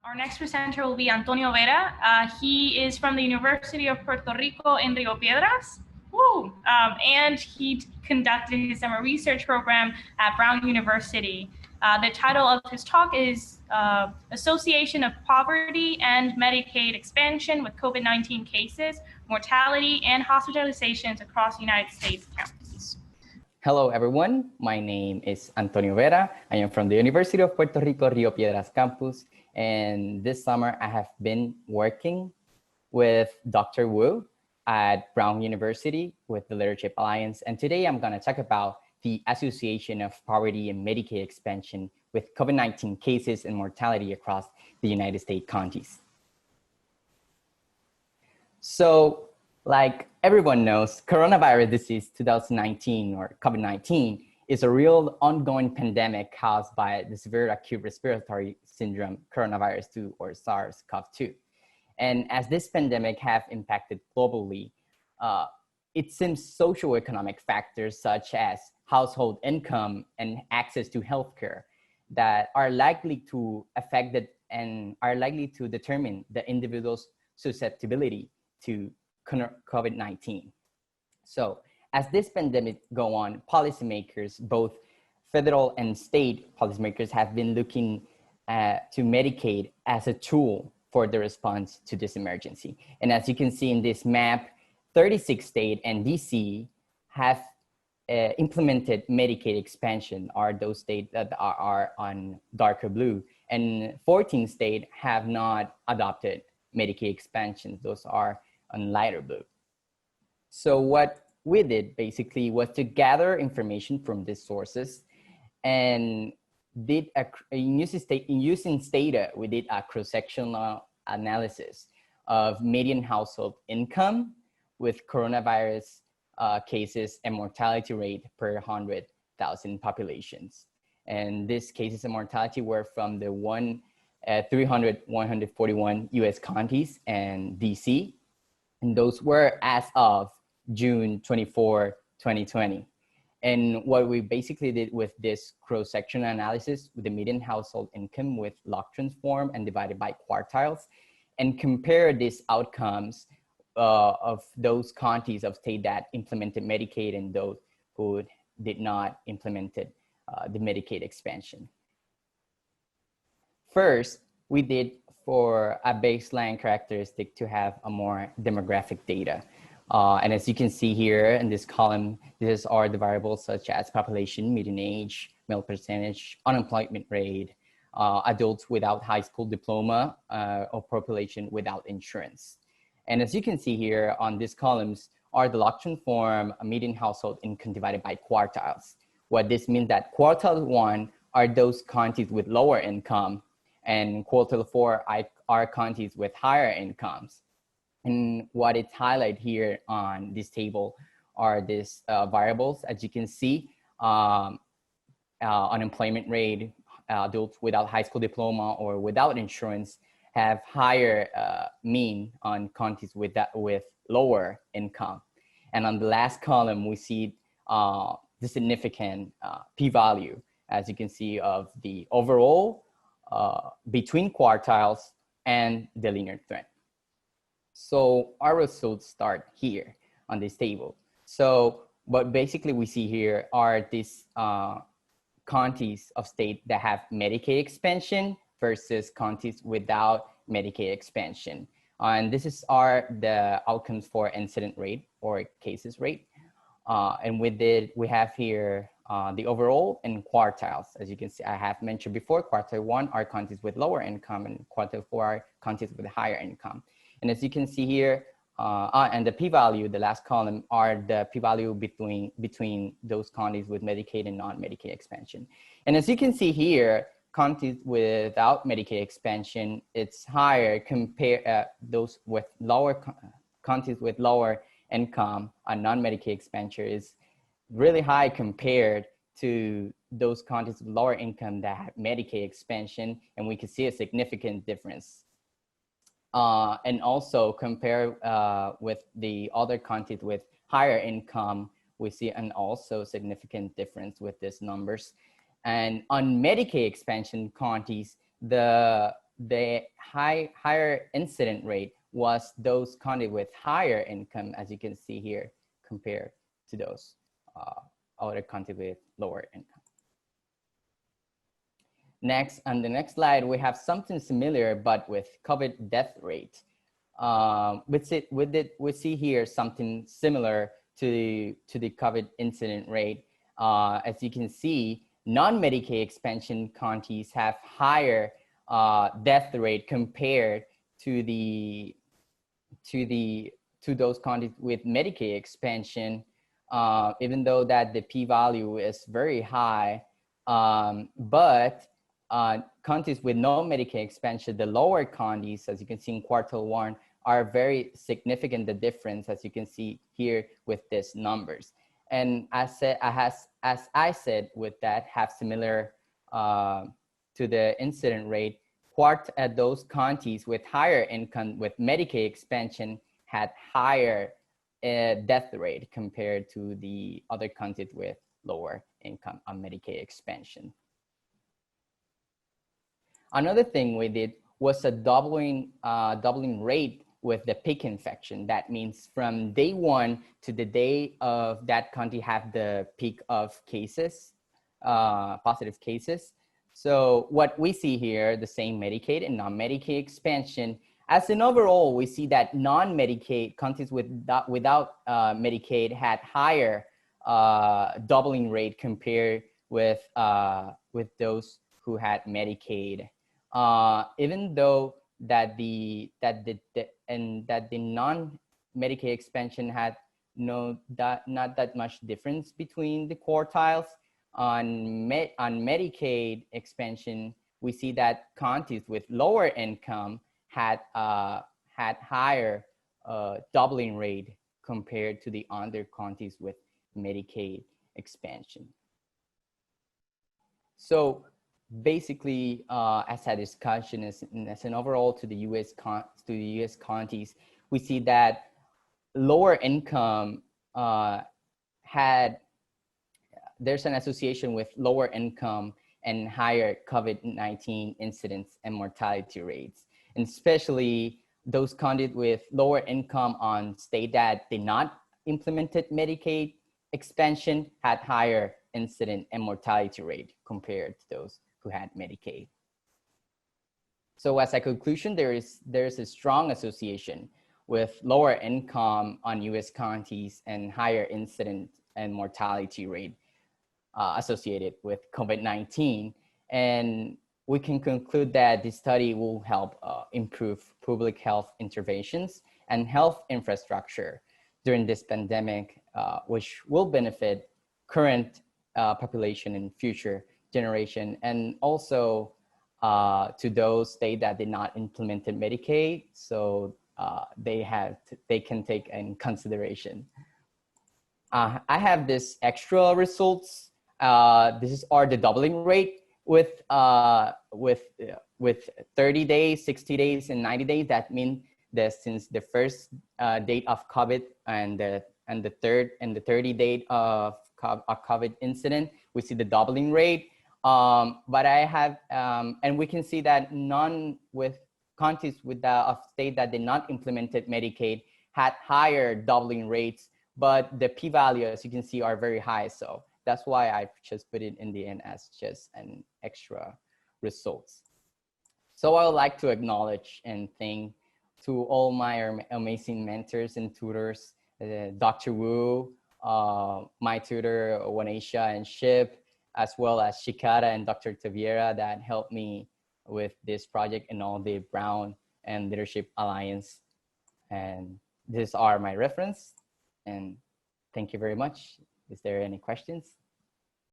Our next presenter will be Antonio Vera. He is from the University of Puerto Rico in Rio Piedras. Woo! And he conducted his summer research program at Brown University. The title of his talk is Association of Poverty and Medicaid Expansion with COVID-19 Cases, Mortality, and Hospitalizations across the United States counties. Hello, everyone. My name is Antonio Vera. I am from the University of Puerto Rico, Rio Piedras campus. And this summer, I have been working with Dr. Wu at Brown University with the Leadership Alliance. And today I'm going to talk about the Association of Poverty and Medicaid Expansion with COVID-19 Cases and Mortality across the United States counties. So, like everyone knows, coronavirus disease 2019 or COVID-19 is a real ongoing pandemic caused by the severe acute respiratory syndrome coronavirus 2 or SARS-CoV-2. And as this pandemic have impacted globally, it seems socioeconomic factors such as household income and access to healthcare that are likely to affect it and are likely to determine the individual's susceptibility to COVID-19. So as this pandemic go on, policymakers, both federal and state policymakers, have been looking to Medicaid as a tool for the response to this emergency. And as you can see in this map, 36 states and DC have implemented Medicaid expansion, are those states that are on darker blue, and 14 states have not adopted Medicaid expansion. Those are on lighter blue. So what we did basically was to gather information from these sources and did using data, we did a cross-sectional analysis of median household income with coronavirus cases and mortality rate per 100,000 populations. And these cases and mortality were from the 141 US counties and DC. And those were as of June 24, 2020. And what we basically did with this cross-sectional analysis with the median household income with log transform and divided by quartiles and compare these outcomes of those counties of state that implemented Medicaid and those who did not implement the Medicaid expansion. First, we did for a baseline characteristic to have a more demographic data. And as you can see here in this column, these are the variables such as population, median age, male percentage, unemployment rate, adults without high school diploma, or population without insurance. And as you can see here on these columns are the log transform median household income divided by quartiles. What this means that quartile 1 are those counties with lower income, and quartile 4 are counties with higher incomes. And what it's highlighted here on this table are these variables. As you can see, unemployment rate, adults without high school diploma or without insurance have higher mean on counties with lower income. And on the last column, we see the significant p-value, as you can see, of the overall between quartiles and the linear trend. So our results start here on this table. So what basically we see here are these counties of state that have Medicaid expansion versus counties without Medicaid expansion. And this are the outcomes for incident rate or cases rate. And we have here the overall and quartiles. As you can see, I have mentioned before, quartile 1 are counties with lower income and quartile 4 are counties with higher income. And as you can see here, and the p-value, the last column, are the p-value between those counties with Medicaid and non-Medicaid expansion. And as you can see here, counties without Medicaid expansion, it's higher compared those with lower counties with lower income and non-Medicaid expansion is really high compared to those counties with lower income that have Medicaid expansion, and we can see a significant difference. And also compare with the other counties with higher income, we see an also significant difference with these numbers. And on Medicaid expansion counties, the the higher incident rate was those counties with higher income, as you can see here, compared to those other counties with lower income. Next, on the next slide, we have something similar, but with COVID death rate. We see here something similar to the COVID incident rate. As you can see, non-Medicaid expansion counties have higher death rate compared to those counties with Medicaid expansion, even though that the p-value is very high. But counties with no Medicaid expansion, the lower counties, as you can see in quartile 1, are very significant, the difference, as you can see here with these numbers. And as I said, with that, have similar to the incident rate, those counties with higher income with Medicaid expansion had higher death rate compared to the other counties with lower income on Medicaid expansion. Another thing we did was a doubling rate with the peak infection. That means from day 1 to the day of that county have the peak of cases, positive cases. So what we see here, the same Medicaid and non-Medicaid expansion. As an overall, we see that non-Medicaid counties without Medicaid had higher doubling rate compared with those who had Medicaid. Even though that the non-Medicaid expansion had not that much difference between the quartiles. On Medicaid expansion, we see that counties with lower income had higher doubling rate compared to the other counties with Medicaid expansion. So basically, as a discussion, as an overall to the U.S. counties, we see that lower income there's an association with lower income and higher COVID-19 incidence and mortality rates, and especially those counties with lower income on state that did not implemented Medicaid expansion had higher incident and mortality rate compared to those who had Medicaid. So as a conclusion, there's a strong association with lower income on U.S. counties and higher incident and mortality rate associated with COVID-19. And we can conclude that this study will help improve public health interventions and health infrastructure during this pandemic, which will benefit current population and future generation, and also to those states that did not implement Medicaid, so they can take in consideration. I have this extra results. This are the doubling rate with 30 days, 60 days, and 90 days. That means that since the first date of COVID and the 30 date of a COVID incident, we see the doubling rate. But I have, and we can see that none with counties with of state that did not implemented Medicaid had higher doubling rates, but the p-value, as you can see, are very high. So that's why I just put it in the end as just an extra results. So I would like to acknowledge and thank to all my amazing mentors and tutors, Dr. Wu, my tutor, Wanisha and Ship, as well as Shikara and Dr. Taviera that helped me with this project and all the Brown and Leadership Alliance. And these are my reference. And thank you very much. Is there any questions?